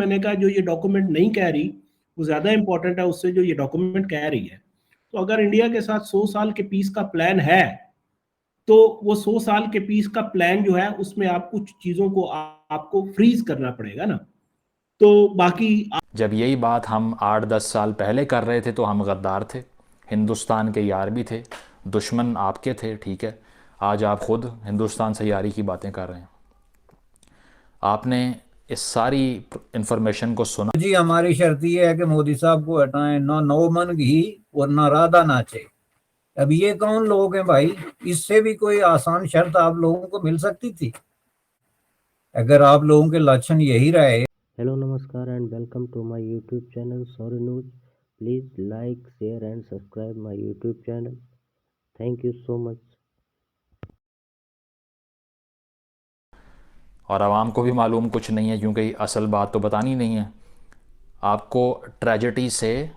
मैंने कहा जो ये डॉक्यूमेंट नहीं कह रही वो ज्यादा इंपॉर्टेंट है उससे जो ये डॉक्यूमेंट कह रही है। तो अगर इंडिया के साथ 100 साल के पीस का प्लान है तो वो 100 साल के पीस का प्लान जो है उसमें आप कुछ चीजों को आपको फ्रीज करना पड़ेगा ना। तो बाकी जब यही बात हम 8-10 साल पहले कर रहे थे तो हम गद्दार थे, हिंदुस्तान के यार भी थे, दुश्मन आपके थे, ठीक है। आज आप खुद हिंदुस्तान से यारी की बातें कर रहे हैं। आपने इस सारी इंफॉर्मेशन को सुना। जी हमारी शर्त ये है कि मोदी साहब को हटाएं, ना नौ मन घी और ना राधा नाचे। अब ये कौन लोग हैं भाई? इससे भी कोई आसान शर्त आप लोगों को मिल सकती थी अगर आप लोगों के लक्षण यही रहे। Hello, Namaskar, and welcome to my YouTube channel Sorry News. Please like, share, and subscribe my YouTube channel. Thank you so much. और आवाम को भी मालूम कुछ नहीं है क्योंकि असल बात तो बतानी नहीं है। आपको ट्रेजेडी से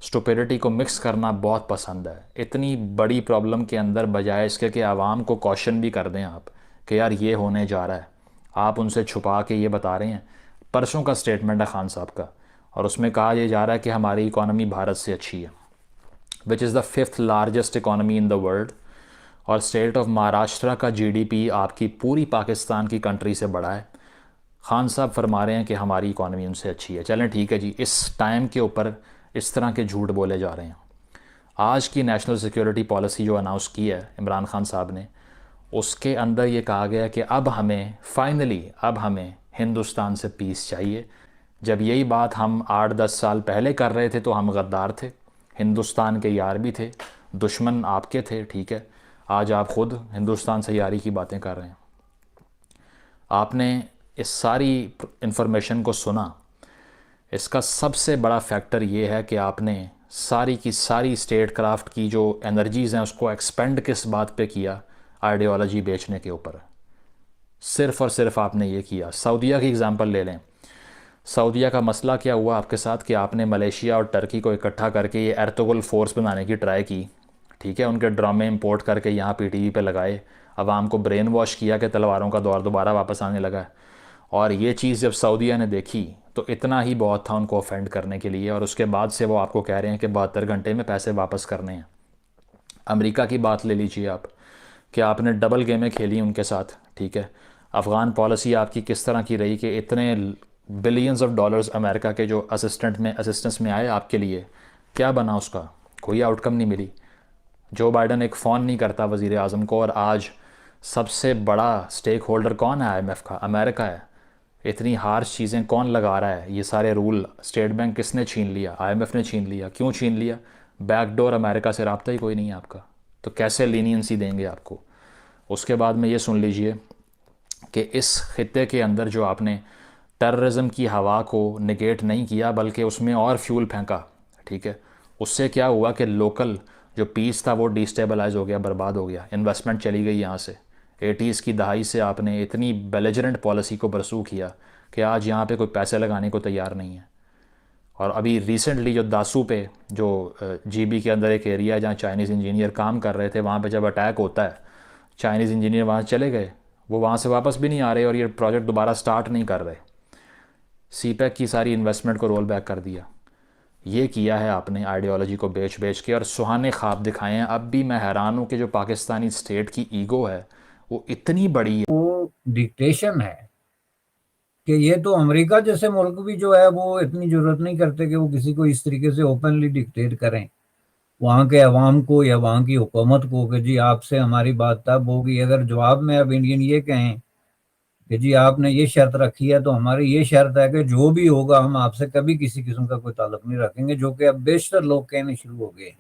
स्टुपिडिटी को मिक्स करना बहुत पसंद है। इतनी बड़ी प्रॉब्लम के अंदर बजाय इसके कि आवाम को कॉशन भी कर दें आप कि यार ये होने जा रहा है, आप उनसे छुपा के ये बता रहे हैं। परसों का स्टेटमेंट है खान साहब का और उसमें कहा यह जा रहा है कि हमारी इकॉनमी भारत से अच्छी है, which is the 5th largest economy in the world. और स्टेट ऑफ महाराष्ट्र का जीडीपी आपकी पूरी पाकिस्तान की कंट्री से बड़ा है। खान साहब फरमा रहे हैं कि हमारी इकॉनमी उनसे अच्छी है। चलें ठीक है जी, इस टाइम के ऊपर इस तरह के झूठ बोले जा रहे हैं। आज की नेशनल सिक्योरिटी पॉलिसी जो अनाउंस की है इमरान खान साहब ने, उसके अंदर ये कहा गया कि अब हमें फाइनली हिंदुस्तान से पीस चाहिए। जब यही बात हम 8-10 साल पहले कर रहे थे तो हम गद्दार थे, हिंदुस्तान के यार भी थे, दुश्मन आपके थे, ठीक है। आज आप खुद हिंदुस्तान से यारी की बातें कर रहे हैं। आपने इस सारी इंफॉर्मेशन को सुना। इसका सबसे बड़ा फैक्टर ये है कि आपने सारी की सारी स्टेट क्राफ्ट की जो एनर्जीज़ हैं उसको एक्सपेंड किस बात पे किया? आइडियोलॉजी बेचने के ऊपर। सिर्फ़ और सिर्फ आपने ये किया। सऊदीया की एग्ज़ाम्पल ले लें। सऊदीया का मसला क्या हुआ आपके साथ कि आपने मलेशिया और टर्की को इकट्ठा करके ये एर्तुगरुल फोर्स बनाने की ट्राई की, ठीक है। उनके ड्रामे इंपोर्ट करके यहाँ पीटीवी पे लगाए, आवाम को ब्रेन वॉश किया कि तलवारों का दौर दोबारा वापस आने लगा है। और ये चीज़ जब सऊदीया ने देखी तो इतना ही बहुत था उनको ऑफेंड करने के लिए, और उसके बाद से वो आपको कह रहे हैं कि 72 घंटे में पैसे वापस करने हैं। अमेरिका की बात ले लीजिए आप, कि आपने डबल गेमें खेली उनके साथ, ठीक है। अफ़गान पॉलिसी आपकी किस तरह की रही कि इतने बिलियंस ऑफ डॉलर्स अमेरिका के जो असिस्टेंस में आए आपके लिए, क्या बना उसका? कोई आउटकम नहीं मिली। जो बाइडन एक फ़ोन नहीं करता वज़ीर आज़म को, और आज सबसे बड़ा स्टेक होल्डर कौन है IMF का? अमेरिका है। इतनी हार्श चीज़ें कौन लगा रहा है? ये सारे रूल स्टेट बैंक किसने छीन लिया? IMF ने छीन लिया। क्यों छीन लिया? बैकडोर अमेरिका से रब्ता ही कोई नहीं है आपका, तो कैसे लीनियंसी देंगे आपको? उसके बाद में ये सुन लीजिए कि इस खित्ते के अंदर जो आपने टेररिज्म की हवा को निगेट नहीं किया बल्कि उसमें और फ्यूल फेंका, ठीक है। उससे क्या हुआ कि लोकल जो पीस था वो डिस्टेबलाइज हो गया, बर्बाद हो गया, इन्वेस्टमेंट चली गई यहाँ से। 80s की दहाई से आपने इतनी बेलिजरेंट पॉलिसी को परसू किया कि आज यहाँ पे कोई पैसे लगाने को तैयार नहीं है। और अभी रिसेंटली जो दासू पे, जो GB के अंदर एक एरिया है जहाँ चाइनीज़ इंजीनियर काम कर रहे थे, वहाँ पे जब अटैक होता है, चाइनीज़ इंजीनियर वहाँ चले गए, वो वहाँ से वापस भी नहीं आ रहे और ये प्रोजेक्ट दोबारा स्टार्ट नहीं कर रहे। CPEC की सारी इन्वेस्टमेंट को रोल बैक कर दिया। ये किया है आपने आइडियोलॉजी को बेच बेच के, और सुहाने ख्वाब दिखाए हैं। अब भी मैं हैरान हूँ कि जो पाकिस्तानी स्टेट की ईगो है वो इतनी बड़ी है। वो डिक्टेशन है कि ये तो अमेरिका जैसे मुल्क भी जो है वो इतनी जरूरत नहीं करते कि वो किसी को इस तरीके से ओपनली डिक्टेट करें वहां के अवाम को या वहां की हुकूमत को कि जी आपसे हमारी बात तब होगी अगर जवाब में अब इंडियन ये कहें कि जी आपने ये शर्त रखी है तो हमारी ये शर्त है कि जो भी होगा हम आपसे कभी किसी किस्म का कोई ताल्लुक नहीं रखेंगे, जो कि अब बेशतर लोग कहने शुरू हो गए हैं।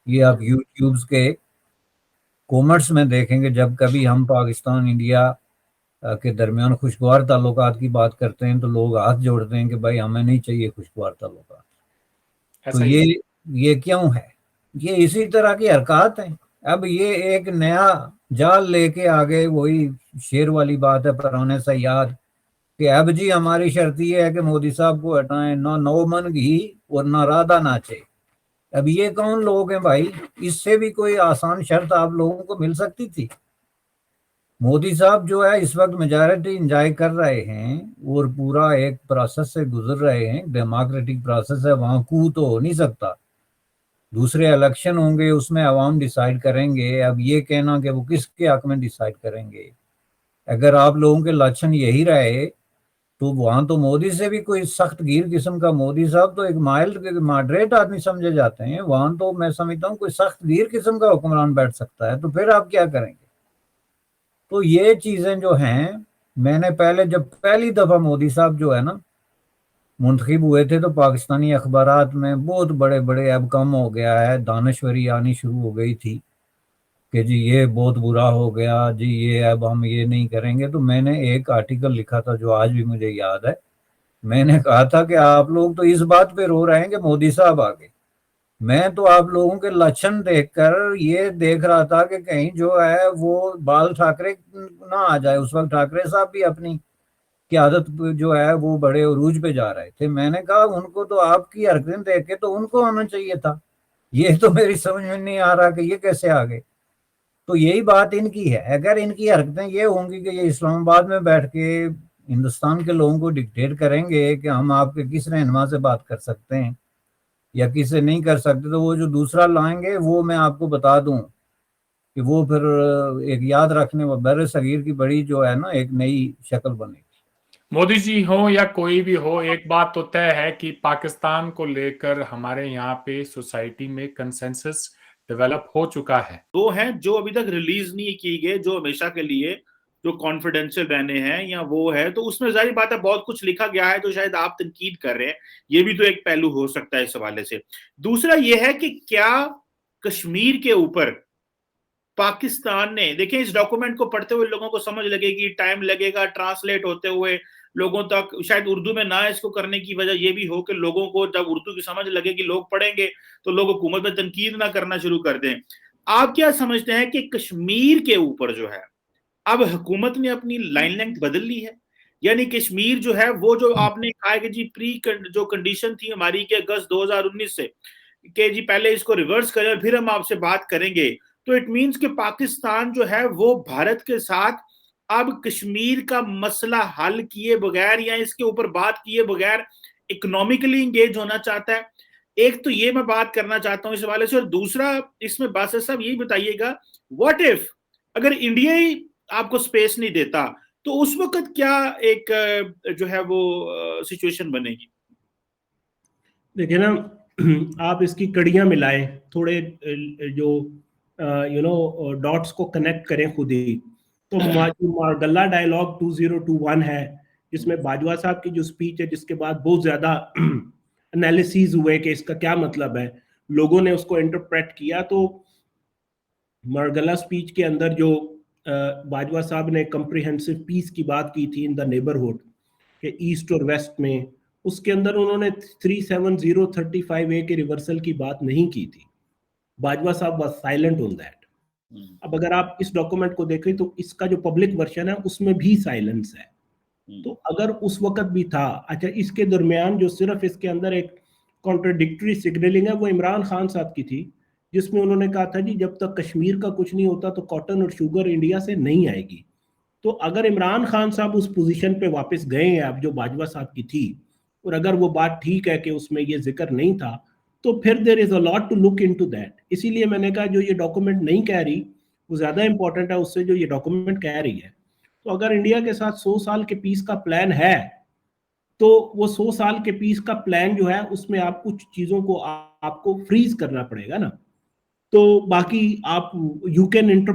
ये आप यूट्यूब के कॉमेंट्स में देखेंगे, जब कभी हम पाकिस्तान इंडिया के दरमियान खुशगवार ताल्लुकात की बात करते हैं तो लोग हाथ जोड़ते हैं कि भाई हमें नहीं चाहिए खुशगवार ताल्लुकात। तो ये क्यों है? ये इसी तरह की हरकत है। अब ये एक नया जाल लेके आ गए, वही शेर वाली बात है पुराने से याद, कि अब जी हमारी शर्त ये है कि मोदी साहब को हटाएं, ना नौ मन घी और ना राधा नाचे। अब ये कौन लोग हैं भाई? इससे भी कोई आसान शर्त आप लोगों को मिल सकती थी मोदी साहब जो है इस वक्त मेजॉरिटी एंजॉय कर रहे हैं और पूरा एक प्रोसेस से गुजर रहे हैं, डेमोक्रेटिक प्रोसेस है, वहां कू तो हो नहीं सकता। दूसरे इलेक्शन होंगे, उसमें अवाम डिसाइड करेंगे। अब ये कहना कि वो किसके हक में डिसाइड करेंगे, अगर आप लोगों के लक्षण यही रहे तो वहां तो मोदी से भी कोई सख्त गिर किस्म का, मोदी साहब तो एक माइल्ड मॉडरेट आदमी समझे जाते हैं, वहां तो मैं समझता हूँ कोई सख्त गिर किस्म का हुक्मरान बैठ सकता है, तो फिर आप क्या करेंगे। तो ये चीजें जो हैं, मैंने पहले जब पहली दफा मोदी साहब जो है ना मुंतखब हुए थे, तो पाकिस्तानी अखबारात में बहुत बड़े बड़े, अब कम हो गया है, दानश्वरी आनी शुरू हो गई थी कि जी ये बहुत बुरा हो गया जी, ये अब हम ये नहीं करेंगे। तो मैंने एक आर्टिकल लिखा था जो आज भी मुझे याद है। मैंने कहा था कि आप लोग तो इस बात पे रो रहे हैं कि मोदी साहब आ गए, मैं तो आप लोगों के लक्षण देखकर ये देख रहा था कि कहीं जो है वो बाल ठाकरे ना आ जाए। उस वक्त ठाकरे साहब भी अपनी क्यादत जो है वो बड़े उरूज पे जा रहे थे। मैंने कहा उनको तो आपकी हरकतें देख के तो उनको आना चाहिए था, ये तो मेरी समझ में नहीं आ रहा कि ये कैसे आ गए। तो यही बात इनकी है, अगर इनकी हरकतें ये होंगी कि ये इस्लामाबाद में बैठ के हिंदुस्तान के लोगों को डिक्टेट करेंगे कि हम आपके किस रहनुमा से बात कर सकते हैं या किससे नहीं कर सकते, तो वो जो दूसरा लाएंगे वो मैं आपको बता दूं कि वो फिर एक याद रखने व बर सगीर की बड़ी जो है ना एक नई शक्ल बनेगी। मोदी जी हो या कोई भी हो, एक बात तो तय है कि पाकिस्तान को लेकर हमारे यहाँ पे सोसाइटी में कंसेंसस डेवलप हो चुका है। दो हैं जो अभी तक रिलीज नहीं किए गए, जो हमेशा के लिए जो कॉन्फिडेंशियल रहने हैं, या वो है तो उसमें जाहिर बात है बहुत कुछ लिखा गया है, तो शायद आप तनकीद कर रहे हैं, ये भी तो एक पहलू हो सकता है इस हवाले से। दूसरा ये है कि क्या कश्मीर के ऊपर पाकिस्तान ने, देखें इस डॉक्यूमेंट को पढ़ते हुए लोगों को समझ लगेगी, टाइम लगेगा ट्रांसलेट होते हुए लोगों तक, शायद उर्दू में ना इसको करने की वजह ये भी हो कि लोगों को जब उर्दू की समझ लगेगी, लोग पढ़ेंगे तो लोग हुकूमत में तनकीद ना करना शुरू कर दें। आप क्या समझते हैं कि कश्मीर के ऊपर जो है अब हुकूमत ने अपनी लाइन लेंथ बदल ली है, यानी कश्मीर जो है वो जो आपने कहा कि जी जो कंडीशन थी हमारी के अगस्त 2019 से कि जी पहले इसको रिवर्स करें और फिर हम आपसे बात करेंगे, तो इट मींस कि पाकिस्तान जो है वो भारत के साथ अब कश्मीर का मसला हल किए बगैर या इसके ऊपर बात किए बगैर इकोनॉमिकली इंगेज होना चाहता है। एक तो ये मैं बात करना चाहता हूं इस हवाले से, और दूसरा इसमें बासित साहब यही बताइएगा, व्हाट इफ अगर इंडिया ही आपको स्पेस नहीं देता तो उस वक्त क्या एक जो है वो सिचुएशन बनेगी। देखिए ना, आप इसकी कड़ियां मिलाएं, थोड़े जो डॉट्स को कनेक्ट करें खुद ही। तो मारगल्ला डायलॉग 2021 है, जिसमें बाजवा साहब की जो स्पीच है, जिसके बाद बहुत ज्यादा एनालिसिस हुए कि इसका क्या मतलब है, लोगों ने उसको इंटरप्रेट किया। तो मारगल्ला स्पीच के अंदर जो बाजवा साहब ने कंप्रिहेंसिव पीस की बात की थी इन द नेबरहुड के ईस्ट और वेस्ट में, उसके अंदर उन्होंने 37035A के रिवर्सल की बात नहीं की थी। बाजवा साहब वाज साइलेंट ऑन दैट। अब अगर आप इस डॉक्यूमेंट को देखें तो इसका जो पब्लिक वर्जन है उसमें भी साइलेंस है। तो अगर उस वक्त भी था, अच्छा इसके दरमियान जो सिर्फ इसके अंदर एक कॉन्ट्राडिक्टरी सिग्नलिंग है वो इमरान खान साहब की थी, जिसमें उन्होंने कहा था जी जब तक कश्मीर का कुछ नहीं होता तो कॉटन और शुगर इंडिया से नहीं आएगी। तो अगर इमरान खान साहब उस पोजीशन पे वापस गए हैं अब जो बाजवा साहब की थी, और अगर वो बात ठीक है कि उसमें ये जिक्र नहीं था, तो फिर there is a lot to look into that. इसीलिए मैंने कहा जो ये डॉक्यूमेंट नहीं कह रही वो ज्यादा इंपॉर्टेंट है उससे जो ये डॉक्यूमेंट कह रही है। तो अगर इंडिया के साथ 100 साल के पीस का प्लान है, तो वो 100 साल के पीस का प्लान जो है उसमें आप कुछ चीजों को आपको फ्रीज करना पड़ेगा ना। तो बाकी आप यू कैन इंटर